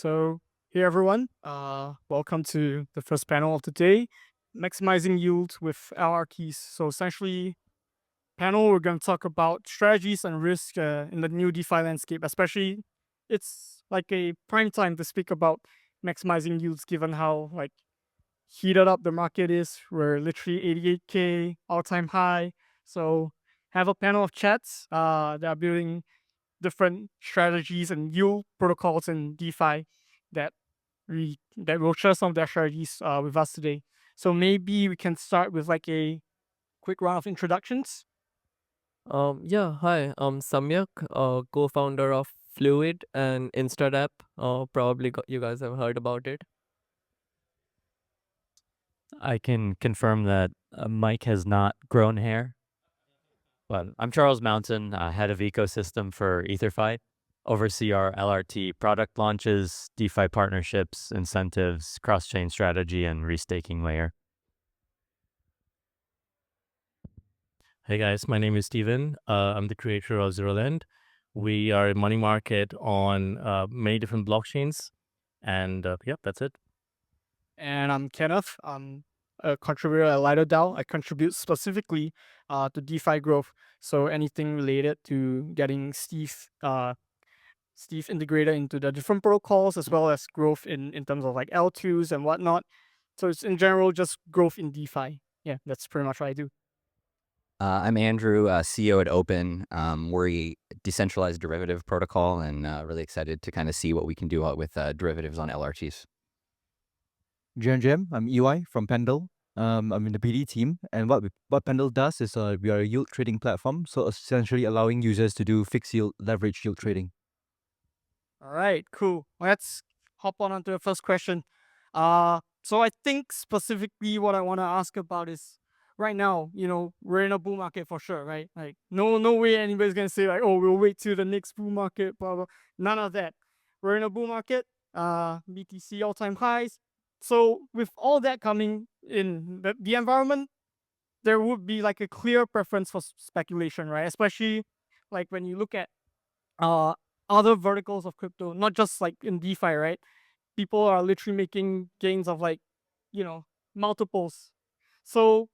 So, hey everyone, welcome to the first panel of the day, maximizing yield with LRTs. So, essentially, panel we're going to talk about strategies and risk in the new DeFi landscape. Especially, it's like a prime time to speak about maximizing yields, given how heated up the market is. We're literally 88k all-time high. So, have a panel of chats that are building different strategies and yield protocols in DeFi that that will share some of their strategies with us today. So maybe we can start with like a quick round of introductions. Yeah, hi. I'm Samyak, co-founder of Fluid and Instant app. Probably you guys have heard about it. I can confirm that Mike has not grown hair. But I'm Charles Mountain, head of ecosystem for Ether.fi, oversee our LRT product launches, DeFi partnerships, incentives, cross-chain strategy, and restaking layer. Hey guys, my name is Steven. I'm the creator of ZeroLend. We are a money market on many different blockchains. And yep, that's it. And I'm Kenneth. I'm a contributor at Lido DAO. I contribute specifically to DeFi growth. So anything related to getting Steve integrated into the different protocols, as well as growth in terms of like L2s and whatnot. So it's in general just growth in DeFi. Yeah, that's pretty much what I do. I'm Andrew, CEO at Opyn. We're a decentralized derivative protocol and really excited to kind of see what we can do with derivatives on LRTs. Jim, I'm EY from Pendle. I'm in the BD team, and what Pendle does is we are a yield trading platform, so essentially allowing users to do fixed yield, leverage yield trading. All right, cool. Let's hop onto the first question. So I think specifically what I want to ask about is right now, we're in a bull market for sure, right? Like no way anybody's gonna say like, oh, we'll wait till the next bull market, blah blah. None of that. We're in a bull market. BTC all-time highs. So with all that coming in the environment, there would be like a clear preference for speculation, right? Especially like when you look at uh other verticals of crypto, not just like in DeFi, right? People are literally making gains of like, multiples. So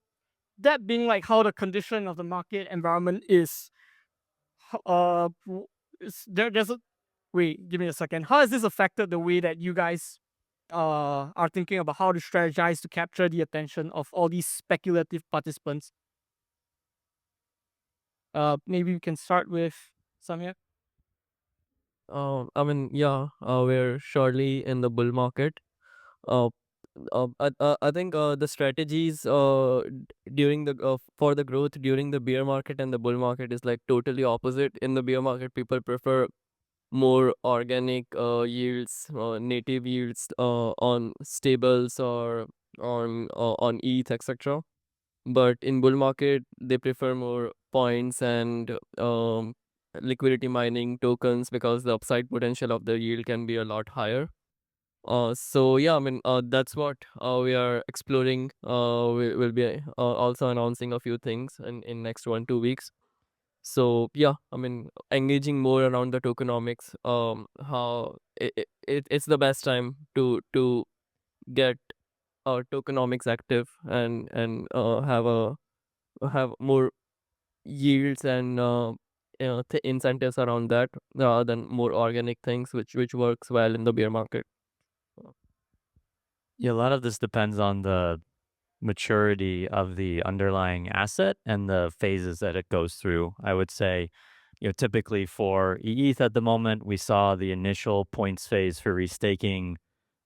that being like how the condition of the market environment is, there's a wait, give me a second. How has this affected the way that you guys are thinking about how to strategize to capture the attention of all these speculative participants? Maybe we can start with Samyak. We're surely in the bull market. Uh, I think the strategies during the for the growth during the bear market and the bull market is like totally opposite. In the bear market, people prefer more organic yields, native yields on stables or on ETH, etc. But in bull market, they prefer more points and liquidity mining tokens because the upside potential of the yield can be a lot higher. So yeah, that's what we are exploring. We'll be also announcing a few things in next 1-2 weeks. So yeah, engaging more around the tokenomics. How it's the best time to get tokenomics active and have more yields and incentives around that rather than more organic things, which works well in the bear market. Yeah, a lot of this depends on the maturity of the underlying asset and the phases that it goes through. I would say, typically for ETH at the moment, we saw the initial points phase for restaking.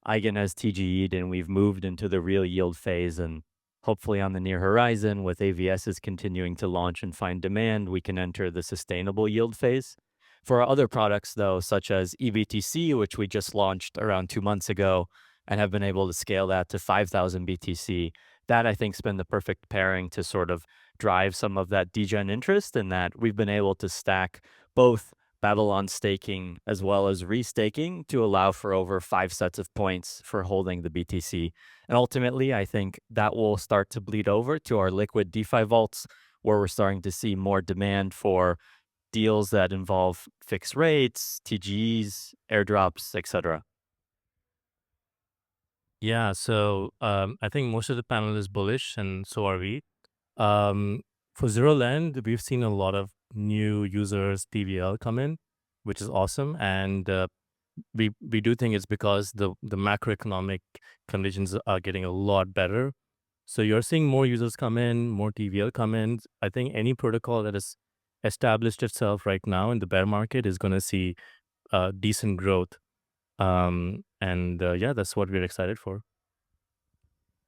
Eigen has TGE'd and we've moved into the real yield phase, and hopefully on the near horizon with AVSs continuing to launch and find demand, we can enter the sustainable yield phase. For our other products though, such as EBTC, which we just launched around 2 months ago and have been able to scale that to 5,000 BTC, that I think's been the perfect pairing to sort of drive some of that degen interest, in that we've been able to stack both Babylon staking as well as restaking to allow for over 5 sets of points for holding the BTC. And ultimately, I think that will start to bleed over to our liquid DeFi vaults, where we're starting to see more demand for deals that involve fixed rates, TGEs, airdrops, etc. Yeah, so I think most of the panel is bullish, and so are we. For ZeroLend, we've seen a lot of new users, TVL, come in, which is awesome, and we do think it's because the macroeconomic conditions are getting a lot better. So you're seeing more users come in, more TVL come in. I think any protocol that has established itself right now in the bear market is going to see decent growth. And yeah, that's what we're excited for.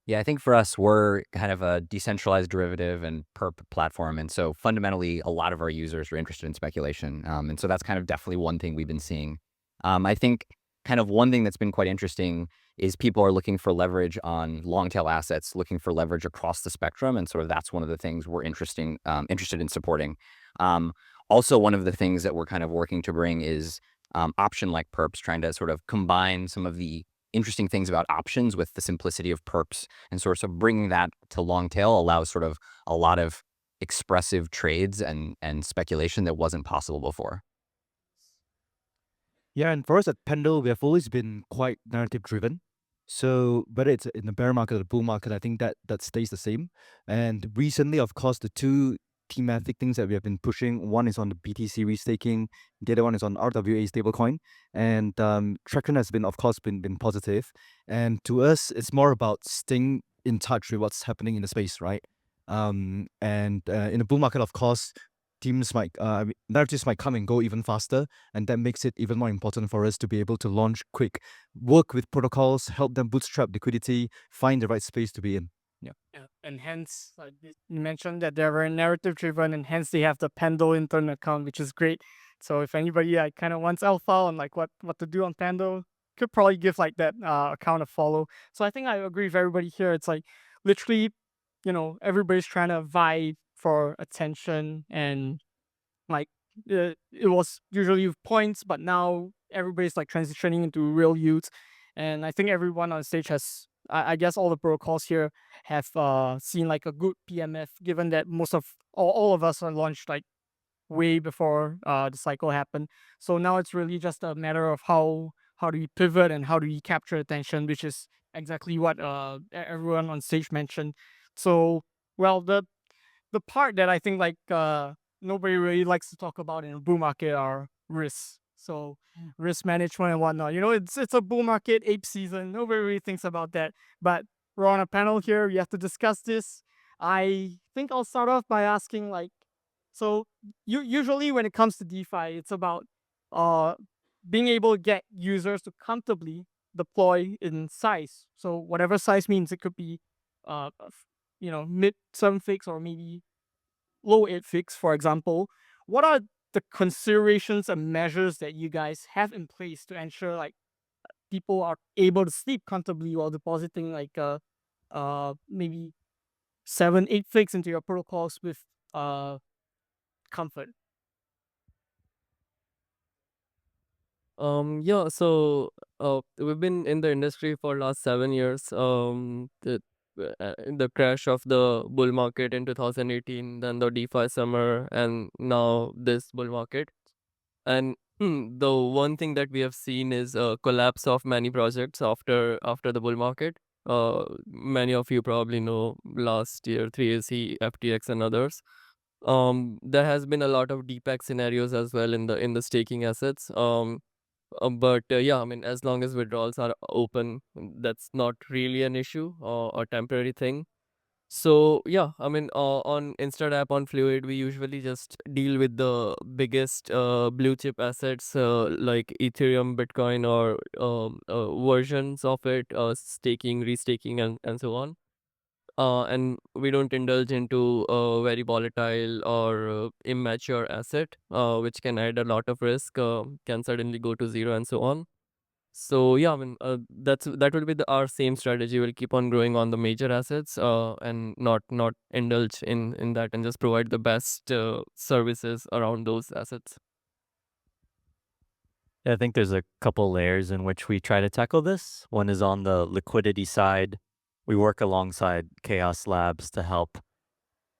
Yeah, I think for us, we're kind of a decentralized derivative and perp platform. And so fundamentally, a lot of our users are interested in speculation. And so that's kind of definitely one thing we've been seeing. I think kind of one thing that's been quite interesting is people are looking for leverage on long tail assets, looking for leverage across the spectrum. And sort of that's one of the things we're interested in supporting. Also, one of the things that we're kind of working to bring is option like perps, trying to sort of combine some of the interesting things about options with the simplicity of perps, and sort of bringing that to long tail allows sort of a lot of expressive trades and speculation that wasn't possible before. Yeah, and for us at Pendle, we have always been quite narrative driven. So whether it's in the bear market or the bull market, I think that stays the same. And recently, of course, the two thematic things that we have been pushing, one is on the BTC restaking, the other one is on RWA stablecoin. And traction has been, of course, been positive. And to us, it's more about staying in touch with what's happening in the space, right? And in the bull market, of course, narratives might come and go even faster, and that makes it even more important for us to be able to launch quick, work with protocols, help them bootstrap liquidity, find the right space to be in. Yeah, and hence, you mentioned that they're very narrative driven, and hence they have the Pendle intern account, which is great. So if anybody kind of wants alpha on like what to do on Pendle, could probably give like that account a follow. So I think I agree with everybody here. It's like literally, everybody's trying to vie for attention, and like it was usually with points, but now everybody's like transitioning into real use. And I think everyone on stage has, I guess all the protocols here have seen like a good PMF, given that most of all of us are launched like way before the cycle happened. So now it's really just a matter of how do we pivot and how do we capture attention, which is exactly what everyone on stage mentioned. So well, the part that I think like nobody really likes to talk about in a bull market are risks. So risk management and whatnot. It's a bull market, ape season. Nobody really thinks about that. But we're on a panel here. We have to discuss this. I think I'll start off by asking like, so usually when it comes to DeFi, it's about being able to get users to comfortably deploy in size. So whatever size means, it could be mid 7 fix or maybe low 8 fix, for example. What are the considerations and measures that you guys have in place to ensure like people are able to sleep comfortably while depositing like maybe 7 8 fix into your protocols with comfort? Yeah, so we've been in the industry for last 7 years. The crash of the bull market in 2018, then the DeFi summer, and now this bull market. And the one thing that we have seen is a collapse of many projects after the bull market. Many of you probably know last year 3AC, FTX, and others. There has been a lot of DPEG scenarios as well in the staking assets. But yeah, I mean, as long as withdrawals are open, that's not really an issue or a temporary thing. So yeah, I mean, on Instant app on Fluid, we usually just deal with the biggest blue chip assets like Ethereum, Bitcoin, or versions of it, staking, restaking, and so on. And we don't indulge into very volatile or immature asset, which can add a lot of risk, can suddenly go to zero, and so on. So yeah, I mean, that will be our same strategy. We'll keep on growing on the major assets, and not indulge in that, and just provide the best services around those assets. I think there's a couple layers in which we try to tackle this. One is on the liquidity side. We work alongside Chaos Labs to help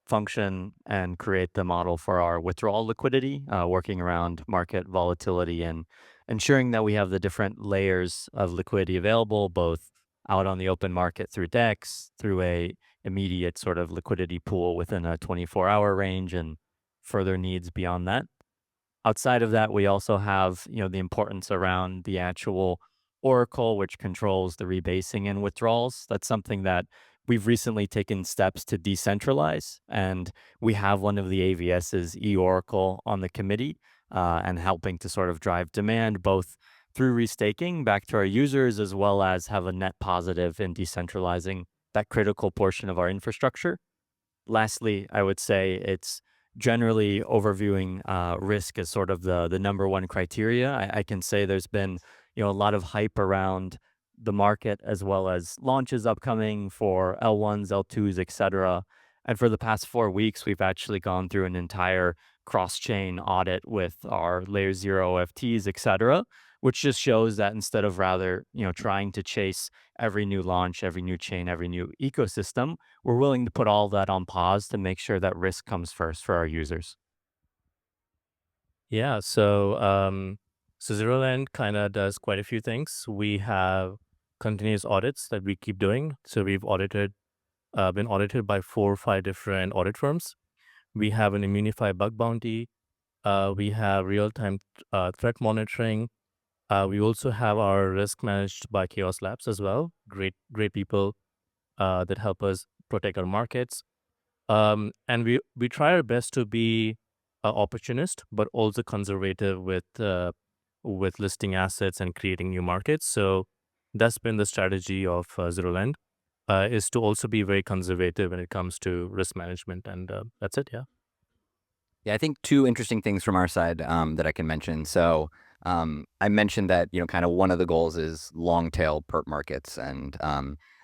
function and create the model for our withdrawal liquidity, working around market volatility and ensuring that we have the different layers of liquidity available, both out on the open market through DEX, through a immediate sort of liquidity pool within a 24-hour range, and further needs beyond that. Outside of that, we also have, the importance around the actual Oracle, which controls the rebasing and withdrawals. That's something that we've recently taken steps to decentralize, and we have one of the AVS's eOracle on the committee, and helping to sort of drive demand both through restaking back to our users, as well as have a net positive in decentralizing that critical portion of our infrastructure. Lastly, I would say it's generally overviewing risk as sort of the number one criteria. I can say there's been a lot of hype around the market, as well as launches upcoming for L1s, L2s, etc. And for the past 4 weeks, we've actually gone through an entire cross-chain audit with our layer 0 OFTs, etc., which just shows that instead of rather trying to chase every new launch, every new chain, every new ecosystem, we're willing to put all that on pause to make sure that risk comes first for our users. Yeah, so ZeroLend kind of does quite a few things. We have continuous audits that we keep doing. So we've been audited by 4 or 5 different audit firms. We have an Immunify bug bounty. We have real-time threat monitoring. We also have our risk managed by Chaos Labs as well. Great people that help us protect our markets. And we try our best to be opportunist, but also conservative with listing assets and creating new markets. So that's been the strategy of ZeroLend, is to also be very conservative when it comes to risk management, and that's it. Yeah. Yeah, I think 2 interesting things from our side that I can mention. So I mentioned that kind of one of the goals is long tail perp markets, and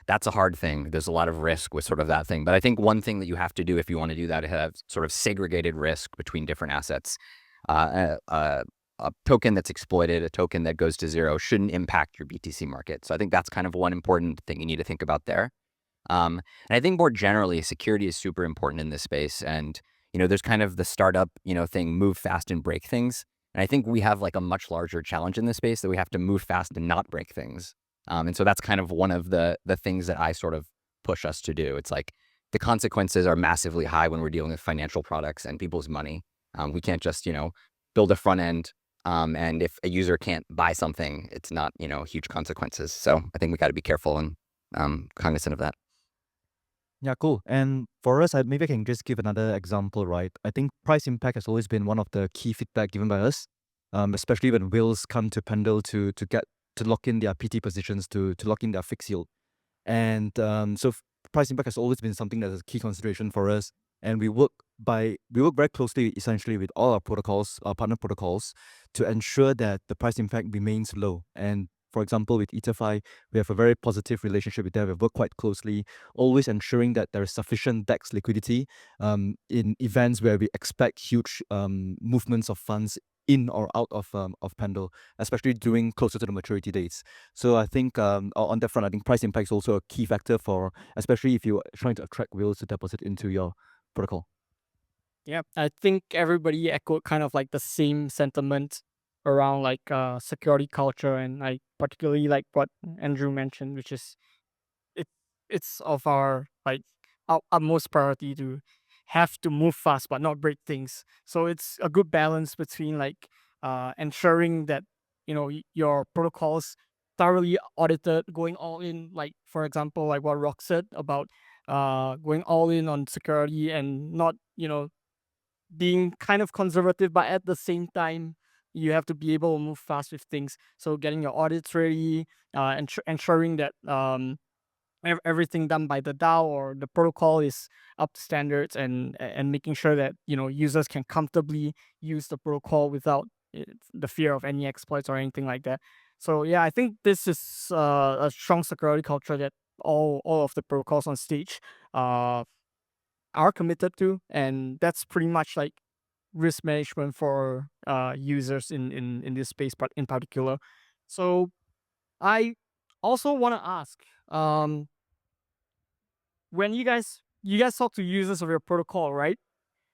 that's a hard thing. There's a lot of risk with sort of that thing. But I think one thing that you have to do if you want to do that is have sort of segregated risk between different assets. A token that's exploited, a token that goes to zero, shouldn't impact your BTC market. So I think that's kind of one important thing you need to think about there. And I think more generally, security is super important in this space. And there's kind of the startup thing, move fast and break things. And I think we have like a much larger challenge in this space that we have to move fast and not break things. And so that's kind of one of the things that I sort of push us to do. It's like the consequences are massively high when we're dealing with financial products and people's money. We can't just, build a front end. And if a user can't buy something, it's not, huge consequences. So I think we got to be careful and cognizant of that. Yeah, cool. And for us, maybe I can just give another example, right? I think price impact has always been one of the key feedback given by us, especially when whales come to Pendle to lock in their PT positions, to lock in their fixed yield. And so price impact has always been something that is a key consideration for us. And we work very closely, essentially, with all our protocols, our partner protocols, to ensure that the price impact remains low. And for example, with Ether.fi, we have a very positive relationship with them. We work quite closely, always ensuring that there is sufficient DEX liquidity in events where we expect huge movements of funds in or out of Pendle, especially during closer to the maturity dates. So I think on that front, I think price impact is also a key factor for, especially if you're trying to attract whales to deposit into your protocol. Yeah, I think everybody echoed kind of like the same sentiment around like security culture, and like particularly like what Andrew mentioned, which is it's of our like our utmost priority to have to move fast but not break things. So it's a good balance between like ensuring that your protocols thoroughly audited, going all in, like for example like what Rock said about going all in on security, and not being kind of conservative, but at the same time you have to be able to move fast with things. So getting your audits ready, ensuring that everything done by the DAO or the protocol is up to standards, and making sure that users can comfortably use the protocol without the fear of any exploits or anything like that. So yeah, I think this is a strong security culture that all of the protocols on stage are committed to, and that's pretty much like risk management for users in this space, but in particular. So I also want to ask, when you guys talk to users of your protocol, right?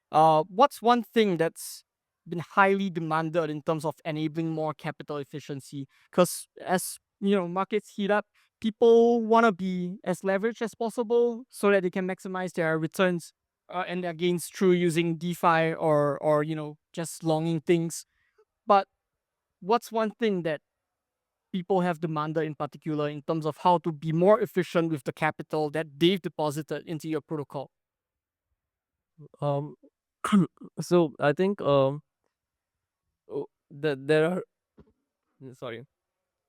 What's one thing that's been highly demanded in terms of enabling more capital efficiency? Because as markets heat up, people want to be as leveraged as possible so that they can maximize their returns and their gains through using DeFi or just longing things. But what's one thing that people have demanded in particular in terms of how to be more efficient with the capital that they've deposited into your protocol? Um, so I think there are sorry,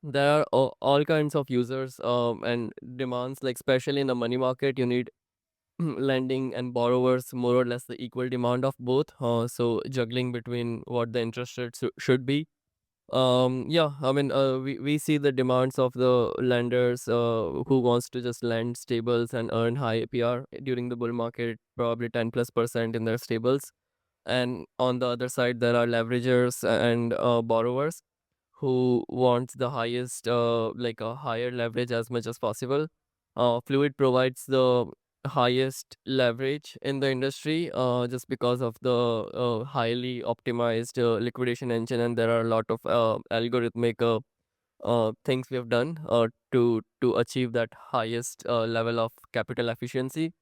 there are all kinds of users and demands. Like especially in the money market, you need lending and borrowers more or less the equal demand of both. So juggling between what the interest rates should be. Yeah, I mean, we see the demands of the lenders who wants to just lend stables and earn high APR during the bull market, probably 10+% in their stables. And on the other side, there are leveragers and borrowers who want the highest, like a higher leverage as much as possible. Fluid provides the highest leverage in the industry just because of the highly optimized liquidation engine, and there are a lot of algorithmic things we have done to achieve that highest level of capital efficiency.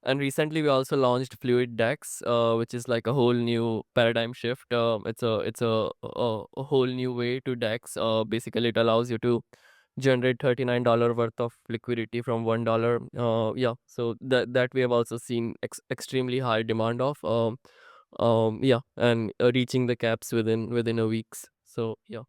And recently, we also launched Fluid Dex, which is like a whole new paradigm shift. It's a whole new way to Dex. Basically, it allows you to generate $39 worth of liquidity from $1. Yeah, so that we have also seen extremely high demand of. Yeah, and reaching the caps within a weeks. So yeah.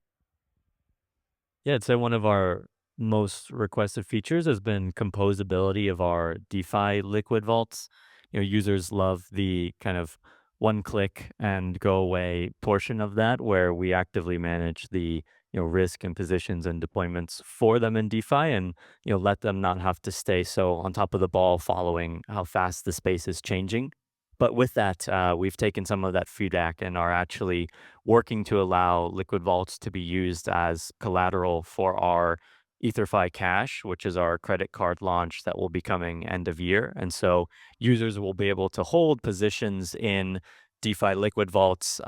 Yeah, I'd say one of our most requested features has been composability of our DeFi liquid vaults. Users love the kind of one click and go away portion of that, where we actively manage the risk and positions and deployments for them in DeFi, and let them not have to stay so on top of the ball following how fast the space is changing. But with that, we've taken some of that feedback and are actually working to allow liquid vaults to be used as collateral for our Ether.fi Cash, which is our credit card launch that will be coming end of year. And so users will be able to hold positions in DeFi liquid vaults,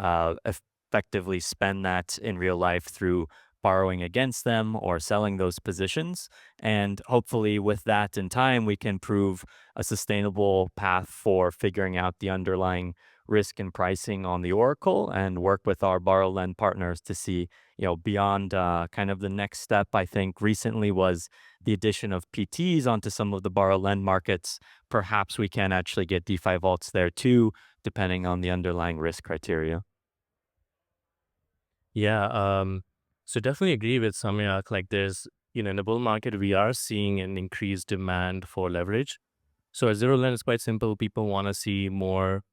effectively spend that in real life through borrowing against them or selling those positions. And hopefully, with that in time, we can prove a sustainable path for figuring out the underlying risk and pricing on the Oracle and work with our borrow lend partners to see, beyond kind of the next step. I think recently was the addition of PTs onto some of the borrow lend markets. Perhaps we can actually get DeFi vaults there too, depending on the underlying risk criteria. Yeah, so definitely agree with Samyak. Like there's, in the bull market, we are seeing an increased demand for leverage. So at ZeroLend, it's quite simple. People want to see more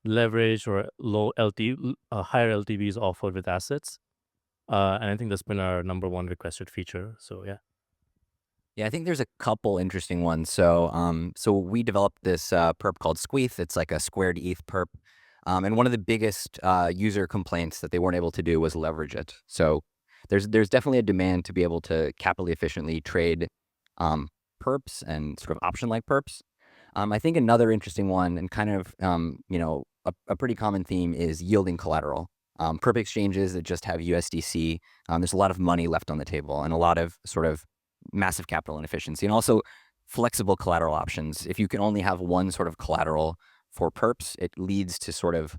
leverage or higher LTVs offered with assets. And I think that's been our number one requested feature. So yeah. Yeah, I think there's a couple interesting ones. So we developed this perp called Squeeth. It's like a squared ETH perp. And one of the biggest user complaints that they weren't able to do was leverage it. So there's definitely a demand to be able to capitally efficiently trade perps and sort of option-like perps. I think another interesting one and kind of a pretty common theme is yielding collateral. Perp exchanges that just have USDC. There's a lot of money left on the table and a lot of sort of massive capital inefficiency, and also flexible collateral options. If you can only have one sort of collateral for perps, it leads to sort of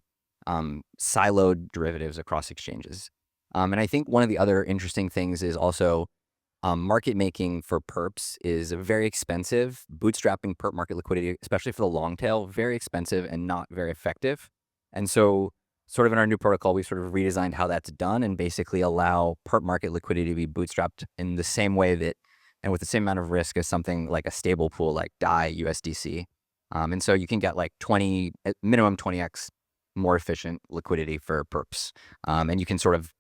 siloed derivatives across exchanges. And I think one of the other interesting things is also market making for perps is very expensive. Bootstrapping perp market liquidity, especially for the long tail, very expensive and not very effective. And so sort of in our new protocol, we sort of redesigned how that's done and basically allow perp market liquidity to be bootstrapped in the same way that, and with the same amount of risk as something like a stable pool like DAI USDC. And so you can get like minimum 20x more efficient liquidity for perps. And you can sort of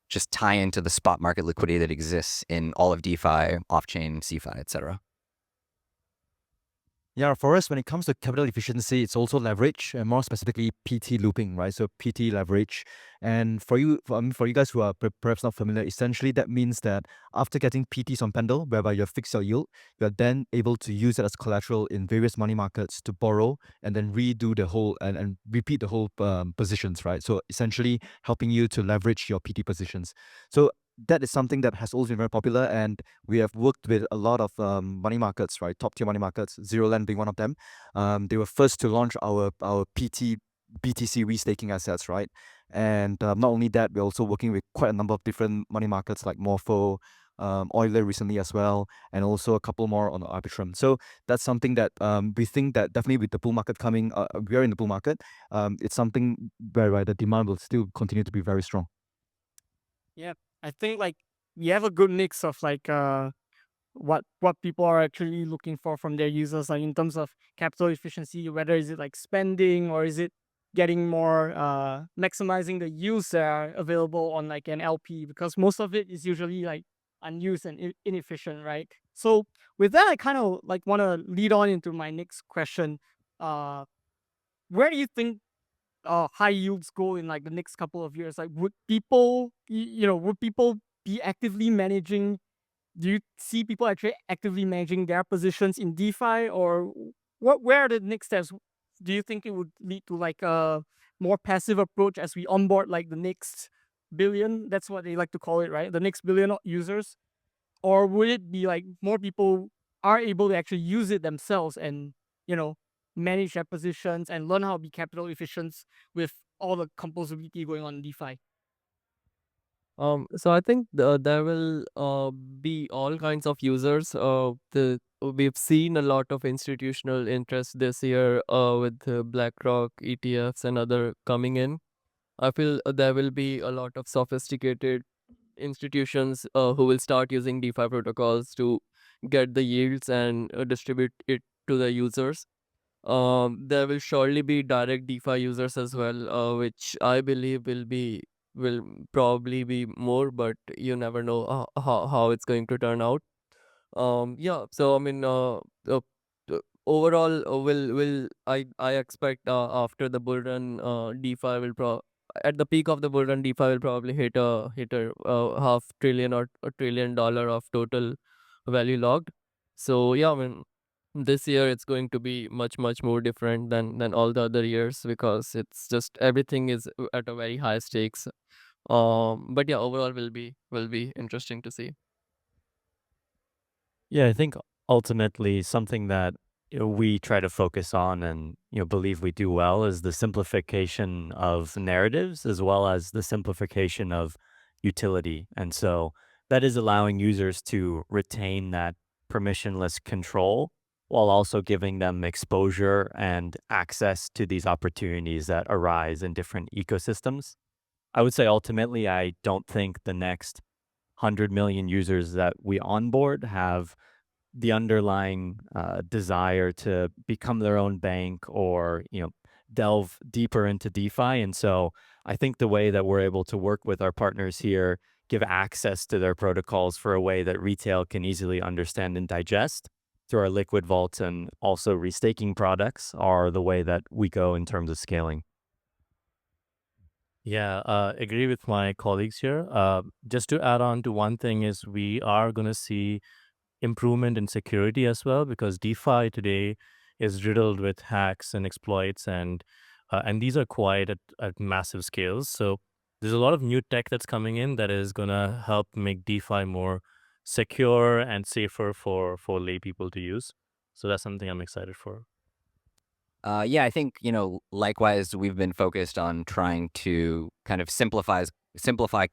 just tie into the spot market liquidity that exists in all of DeFi, off-chain, CeFi, etc. Yeah, for us, when it comes to capital efficiency, it's also leverage, and more specifically PT looping, right? So PT leverage. And for you guys who are perhaps not familiar, essentially that means that after getting PTs on Pendle, whereby you have fixed your yield, you are then able to use it as collateral in various money markets to borrow and then redo the whole and repeat the whole positions, right? So essentially helping you to leverage your PT positions. So that is something that has always been very popular, and we have worked with a lot of money markets, right? Top tier money markets, ZeroLend being one of them. They were first to launch our BTC restaking assets, right? And not only that, we're also working with quite a number of different money markets like Morpho, Euler recently as well, and also a couple more on Arbitrum. So that's something that we think that definitely with the bull market coming, we are in the bull market. It's something where the demand will still continue to be very strong. Yeah, I think like we have a good mix of like what people are actually looking for from their users, like in terms of capital efficiency, whether is it like spending or is it getting more maximizing the yields that are available on like an LP, because most of it is usually like unused and inefficient, right? So with that, I kind of like want to lead on into my next question. Where do you think high yields go in like the next couple of years? Like, would people, would people be actively managing? Do you see people actually actively managing their positions in DeFi, or where are the next steps? Do you think it would lead to like a more passive approach as we onboard like the next billion? That's what they like to call it, right? The next billion users, or would it be like more people are able to actually use it themselves and manage their positions and learn how to be capital efficient with all the composability going on in DeFi? So I think there will be all kinds of users. We've seen a lot of institutional interest this year with BlackRock, ETFs, and other coming in. I feel there will be a lot of sophisticated institutions who will start using DeFi protocols to get the yields and distribute it to the users. There will surely be direct DeFi users as well, which I believe will probably be more, but you never know how it's going to turn out. Yeah. So I mean, overall, will I expect after the bull run, DeFi will at the peak of the bull run, DeFi will probably hit a half trillion or $1 trillion of total value logged. So yeah, I mean, this year it's going to be much more different than all the other years, because it's just everything is at a very high stakes. But yeah, overall will be interesting to see. Yeah, I think ultimately something that we try to focus on and believe we do well is the simplification of narratives as well as the simplification of utility. And so that is allowing users to retain that permissionless control while also giving them exposure and access to these opportunities that arise in different ecosystems. I would say ultimately, I don't think the next 100 million users that we onboard have the underlying desire to become their own bank or delve deeper into DeFi. And so I think the way that we're able to work with our partners here, give access to their protocols for a way that retail can easily understand and digest through our liquid vaults and also restaking products are the way that we go in terms of scaling. Yeah, agree with my colleagues here. Just to add on to one thing is we are going to see improvement in security as well, because DeFi today is riddled with hacks and exploits, and these are quite at massive scales. So there's a lot of new tech that's coming in that is going to help make DeFi more secure and safer for lay people to use. So that's something I'm excited for. Yeah, I think, likewise, we've been focused on trying to kind of simplify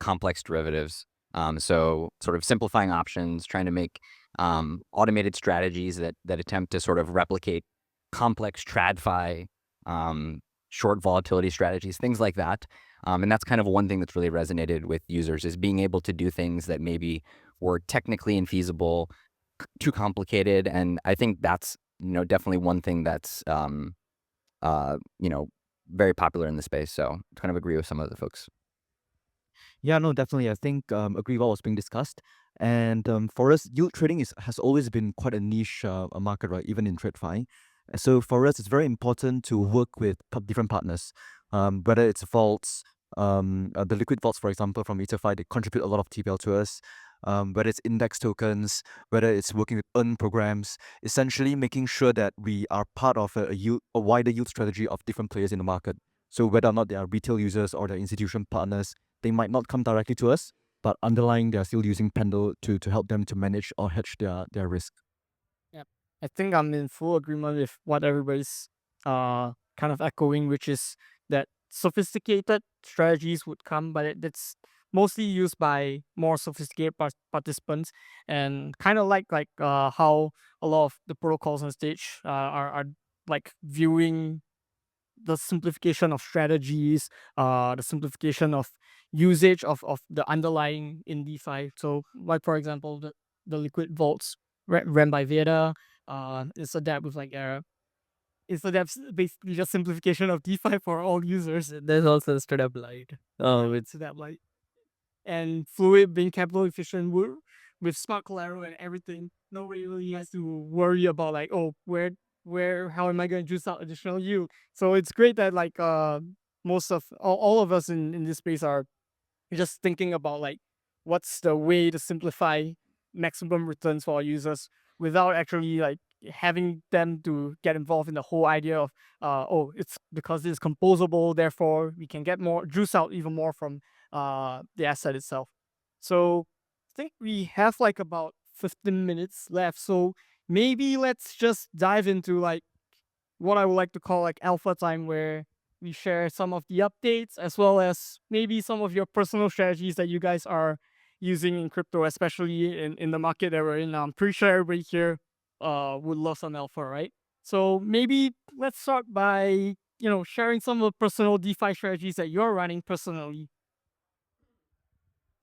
complex derivatives. So sort of simplifying options, trying to make automated strategies that attempt to sort of replicate complex TradFi, short volatility strategies, things like that. And that's kind of one thing that's really resonated with users, is being able to do things that maybe were technically infeasible, too complicated. And I think that's, definitely one thing that's very popular in the space. So kind of agree with some of the folks. Yeah, no, definitely. I think agree with what was being discussed. And for us, yield trading has always been quite a niche a market, right? Even in TradFi. So for us, it's very important to work with different partners, whether it's vaults, the liquid vaults, for example, from Ether.fi, they contribute a lot of TPL to us. Whether it's index tokens, whether it's working with earn programs, essentially making sure that we are part of a wider yield strategy of different players in the market. So whether or not they are retail users or they're institution partners, they might not come directly to us, but underlying they're still using Pendle to help them to manage or hedge their risk. I think I'm in full agreement with what everybody's kind of echoing, which is that sophisticated strategies would come, but that's mostly used by more sophisticated participants, and kind of like how a lot of the protocols on stage are like viewing the simplification of strategies, the simplification of usage of the underlying in DeFi. So, like for example, the liquid vaults ran by Veda. It's a dApp with like it's a dApp's basically just simplification of DeFi for all users. There's also Startup Light, which It's that like and Fluid being capital efficient with smart collateral and everything. Nobody really has to worry about like, oh, how am I going to juice out additional yield? So it's great that like most of all of us in this space are just thinking about like what's the way to simplify maximum returns for our users without actually like having them to get involved in the whole idea of it's because it's composable, therefore we can get more juice out even more from the asset itself. So I think we have like about 15 minutes left, so maybe let's just dive into like what I would like to call like alpha time, where we share some of the updates as well as maybe some of your personal strategies that you guys are using in crypto, especially in the market that we're in now. I'm pretty sure everybody here would love some alpha, right? So maybe let's start by sharing some of the personal DeFi strategies that you're running personally.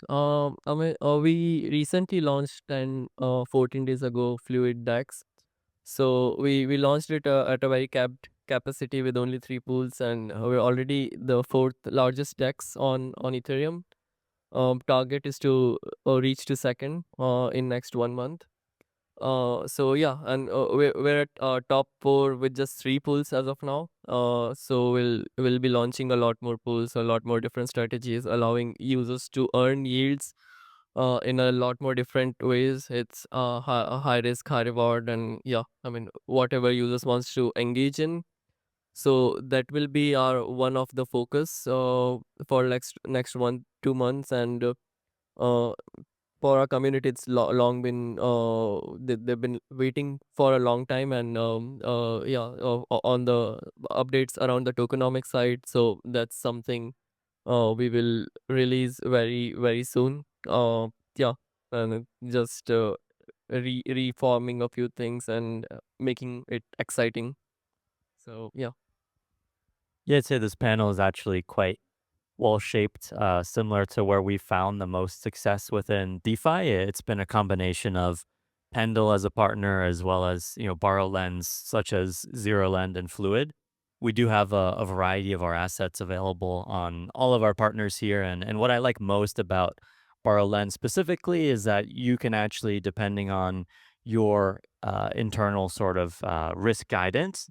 I mean, we recently launched 14 days ago Fluid DEX. So we launched it at a very capped capacity with only 3 pools, and we're already the fourth largest DEX on Ethereum. Target is to reach to second in next 1 month. So yeah, and we're at top 4 with just 3 pools as of now. So we'll be launching a lot more pools, a lot more different strategies, allowing users to earn yields in a lot more different ways. It's a high risk, high reward, and yeah, I mean whatever users wants to engage in. So that will be our one of the focus for next 1-2 months, and uh, for our community it's long been they've been waiting for a long time, and yeah, on the updates around the tokenomics side, so that's something we will release very very soon. Yeah, and just reforming a few things and making it exciting. So yeah. Yeah, I'd say this panel is actually quite well shaped, similar to where we found the most success within DeFi. It's been a combination of Pendle as a partner, as well as borrow lends such as ZeroLend and Fluid. We do have a variety of our assets available on all of our partners here, and what I like most about borrow lend specifically is that you can actually, depending on your internal sort of risk guidance,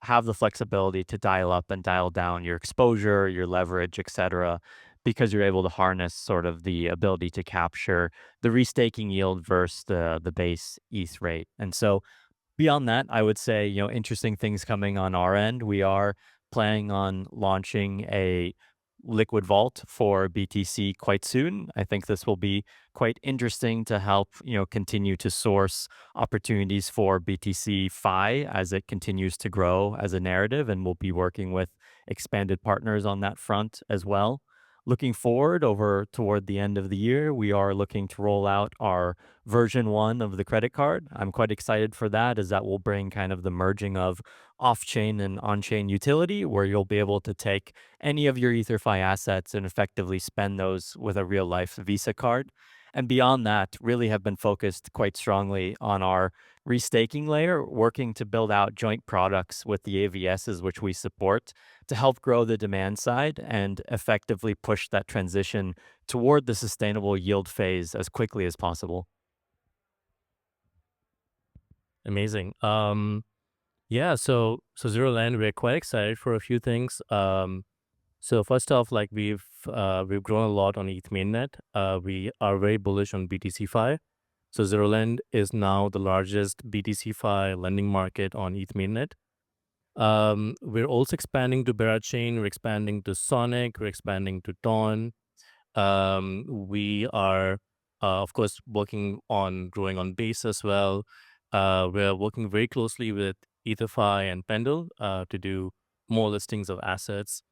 have the flexibility to dial up and dial down your exposure, your leverage, etc., because you're able to harness sort of the ability to capture the restaking yield versus the base ETH rate. And so beyond that, I would say, interesting things coming on our end. We are planning on launching a liquid vault for BTC quite soon. I think this will be quite interesting to help, continue to source opportunities for BTC.fi as it continues to grow as a narrative, and we'll be working with expanded partners on that front as well. Looking forward over toward the end of the year, we are looking to roll out our version 1 of the credit card. I'm quite excited for that, as that will bring kind of the merging of off-chain and on-chain utility, where you'll be able to take any of your Ether.fi assets and effectively spend those with a real-life Visa card. And beyond that, really have been focused quite strongly on our restaking layer, working to build out joint products with the AVSs which we support to help grow the demand side and effectively push that transition toward the sustainable yield phase as quickly as possible. Amazing. Yeah, so ZeroLand, we're quite excited for a few things. So first off, like we've grown a lot on ETH mainnet. We are very bullish on BTC-Fi. So ZeroLend is now the largest BTC-Fi lending market on ETH mainnet. We're also expanding to Berachain, we're expanding to Sonic, we're expanding to Dawn. We are, of course, working on growing on base as well. We're working very closely with Ether.fi and Pendle to do more listings of assets.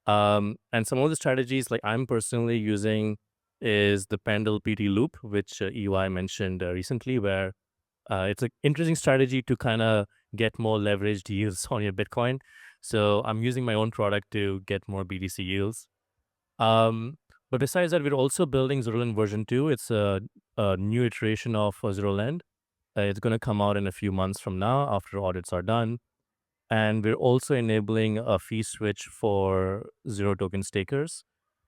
And some of the strategies like I'm personally using is the Pendle PT loop, which EY mentioned recently, where it's an interesting strategy to kind of get more leveraged yields on your Bitcoin. So I'm using my own product to get more BTC yields. But besides that, we're also building ZeroLend version 2. It's a new iteration of ZeroLend. It's going to come out in a few months from now after audits are done. And we're also enabling a fee switch for zero token stakers,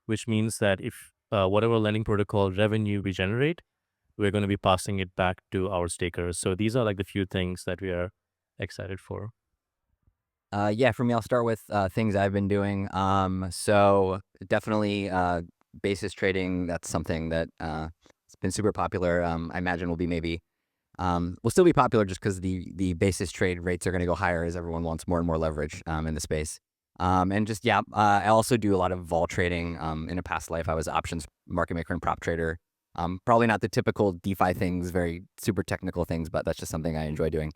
which means that if whatever lending protocol revenue we generate, we're going to be passing it back to our stakers. So these are like the few things that we are excited for. Yeah, for me, I'll start with things I've been doing. So definitely basis trading. That's something that it's been super popular. I imagine will be maybe will still be popular just because the basis trade rates are going to go higher as everyone wants more and more leverage in the space. And just I also do a lot of vol trading. In a past life, I was options market maker and prop trader. Probably not the typical DeFi things, very super technical things, but that's just something I enjoy doing.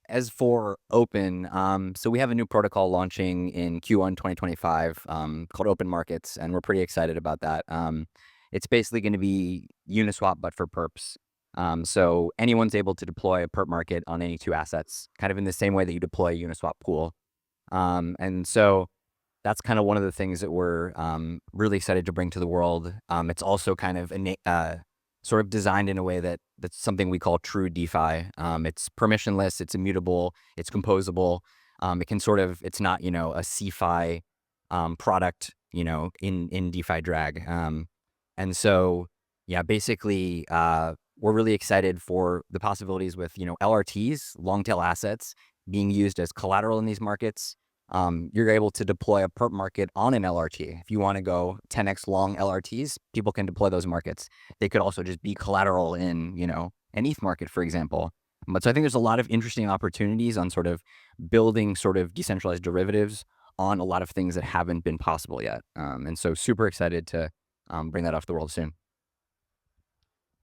As for Opyn, so we have a new protocol launching in Q1 2025 called Open Markets, and we're pretty excited about that. It's basically going to be Uniswap, but for perps. So anyone's able to deploy a perp market on any two assets, kind of in the same way that you deploy a Uniswap pool. And so that's kind of one of the things that we're really excited to bring to the world. It's also kind of sort of designed in a way that's something we call true DeFi. It's permissionless, it's immutable, it's composable. It can sort of, it's not, a CeFi product, in DeFi drag. And so, yeah, basically, we're really excited for the possibilities with, LRTs, long tail assets, being used as collateral in these markets. You're able to deploy a perp market on an LRT. If you want to go 10x long LRTs, people can deploy those markets. They could also just be collateral in, an ETH market, for example. But so I think there's a lot of interesting opportunities on sort of building sort of decentralized derivatives on a lot of things that haven't been possible yet. And so super excited to bring that off the world soon.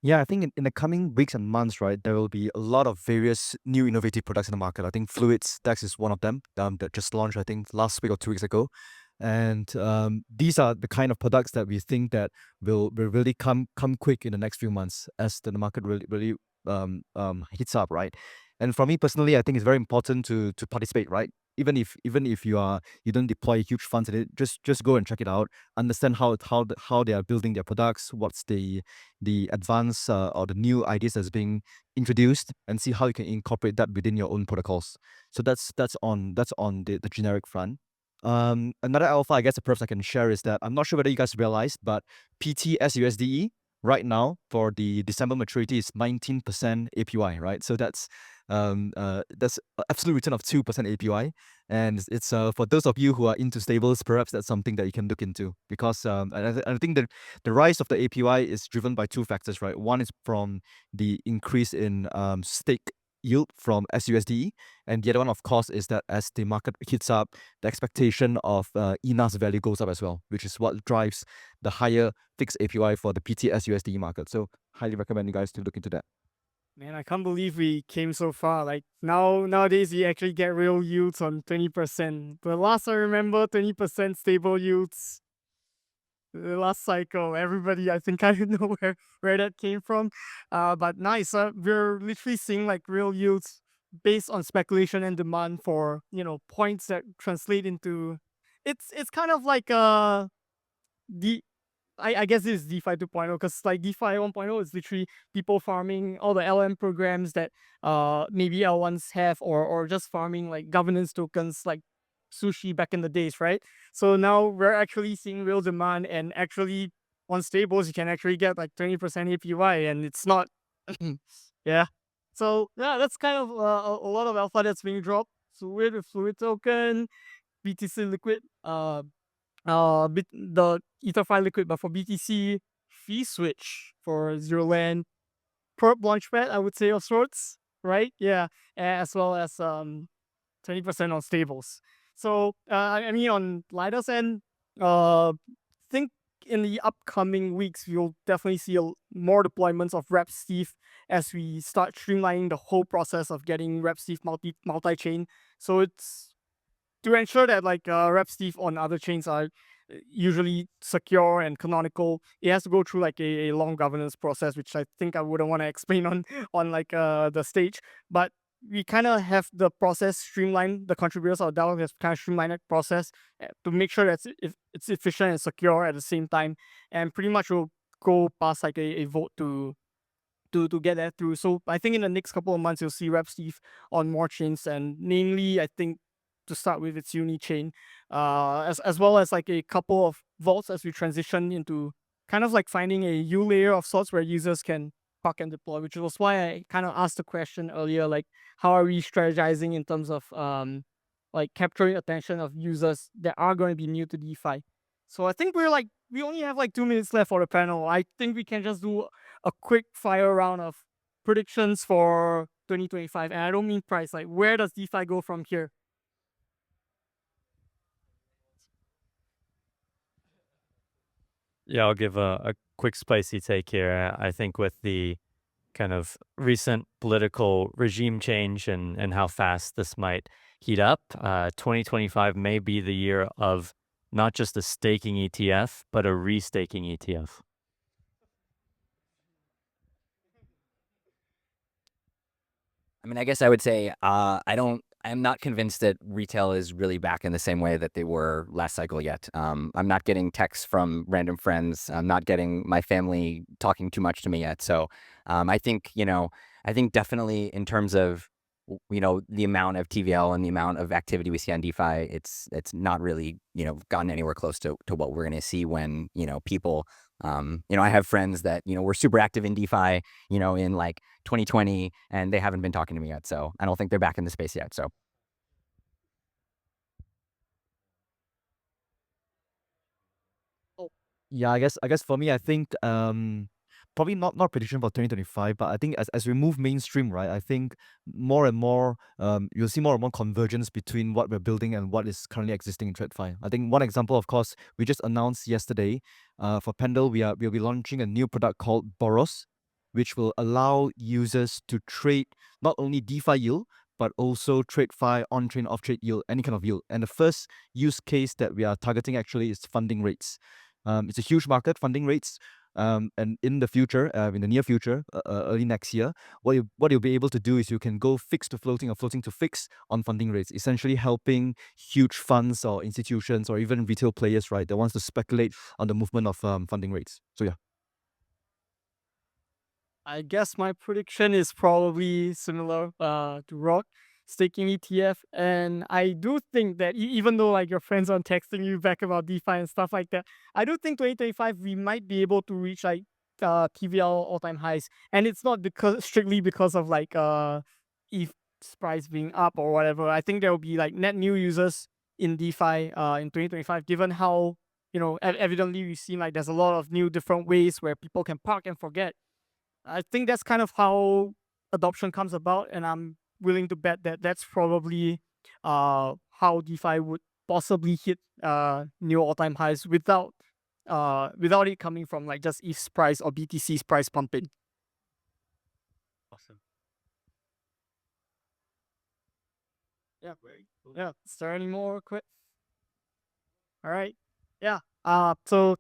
Yeah, I think in the coming weeks and months, right, there will be a lot of various new innovative products in the market. I think Fluids DEX is one of them that just launched, I think, last week or 2 weeks ago. And these are the kind of products that we think that will really come quick in the next few months as the market really hits up, right? And for me personally, I think it's very important to participate, right? Even if you don't deploy huge funds in it, just go and check it out, understand how they are building their products, what's the advanced or the new ideas that's being introduced, and see how you can incorporate that within your own protocols. So that's on the generic front. Another alpha, I guess, the perps I can share is that I'm not sure whether you guys realized, but PTSUSDE right now for the December maturity is 19% APY, right? So that's absolute return of 2% APY, and it's for those of you who are into stables, perhaps that's something that you can look into, because I think that the rise of the APY is driven by two factors, right? One is from the increase in stake yield from SUSDE, and the other one, of course, is that as the market hits up, the expectation of ENA's value goes up as well, which is what drives the higher fixed APY for the PTSUSDE market. So highly recommend you guys to look into that. Man, I can't believe we came so far. Like nowadays, you actually get real yields on 20%. But last I remember, 20% stable yields. The last cycle, everybody, I think, I don't know where that came from. But nice. We're literally seeing like real yields based on speculation and demand for points that translate into. It's kind of like the I guess this is DeFi 2.0, because like DeFi 1.0 is literally people farming all the LM programs that maybe L1s have, or just farming like governance tokens like Sushi back in the days, right? So now we're actually seeing real demand, and actually on stables you can actually get like 20% APY, and it's not yeah. So yeah, that's kind of a lot of alpha that's being dropped. So with the Fluid token, BTC Liquid, the Ether.fi Liquid, but for BTC, fee switch for ZeroLend, perp launchpad, I would say, of sorts, right? Yeah, as well as 20% on stables. So I mean, on Lido's end, think in the upcoming weeks, we'll definitely see more deployments of Repsteve as we start streamlining the whole process of getting Repsteve multi-chain. So it's to ensure that like Repsteve on other chains are usually secure and canonical. It has to go through like a long governance process, which I think I wouldn't want to explain on like the stage. But we kind of have the process streamlined. The contributors of DAO have kind of streamlined that process to make sure that it's efficient and secure at the same time. And pretty much we'll go past like a vote to get that through. So I think in the next couple of months you'll see Repsteve on more chains, and namely I think to start with its Uni chain, as well as like a couple of vaults as we transition into kind of like finding a U layer of sorts where users can park and deploy, which was why I kind of asked the question earlier, like how are we strategizing in terms of like capturing attention of users that are going to be new to DeFi. So I think we only have like 2 minutes left for the panel. I think we can just do a quick fire round of predictions for 2025, and I don't mean price. Like where does DeFi go from here? Yeah, I'll give a quick spicy take here. I think with the kind of recent political regime change and how fast this might heat up, 2025 may be the year of not just a staking ETF, but a restaking ETF. I mean, I guess I would say I'm not convinced that retail is really back in the same way that they were last cycle yet. I'm not getting texts from random friends. I'm not getting my family talking too much to me yet. So I think, I think definitely in terms of, the amount of TVL and the amount of activity we see on DeFi, it's not really, gotten anywhere close to what we're going to see when, people, I have friends that, were super active in DeFi, in like 2020, and they haven't been talking to me yet. So I don't think they're back in the space yet. So Yeah, I guess for me, I think probably not prediction for 2025, but I think as we move mainstream, right, I think more and more you'll see more and more convergence between what we're building and what is currently existing in TradFi. I think one example, of course, we just announced yesterday for Pendle, we'll be launching a new product called Boros, which will allow users to trade not only DeFi yield, but also TradFi on-chain, off-trade yield, any kind of yield. And the first use case that we are targeting actually is funding rates. It's a huge market, funding rates. And in the future, in the near future, early next year, what you'll be able to do is you can go fixed to floating or floating to fixed on funding rates, essentially helping huge funds or institutions or even retail players, right, that wants to speculate on the movement of funding rates. So yeah. I guess my prediction is probably similar to Rock, staking ETF. And I do think that even though like your friends aren't texting you back about DeFi and stuff like that, I do think 2025 we might be able to reach like TVL all-time highs. And it's not strictly because of like ETH's price being up or whatever. I think there will be like net new users in DeFi in 2025, given how, evidently we've seen like there's a lot of new different ways where people can park and forget. I think that's kind of how adoption comes about, and I'm willing to bet that that's probably how DeFi would possibly hit new all-time highs without it coming from like just ETH's price or BTC's price pumping. Awesome. Yeah. Yeah. Is there any more quick? All right. Yeah. So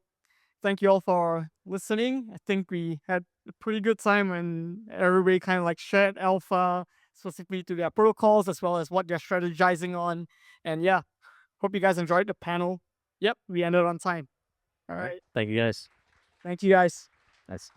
thank you all for listening. I think we had a pretty good time, and everybody kind of like shared alpha specifically to their protocols as well as what they're strategizing on. And yeah, hope you guys enjoyed the panel. Yep, we ended on time. All right. Thank you guys. Thank you guys. Nice.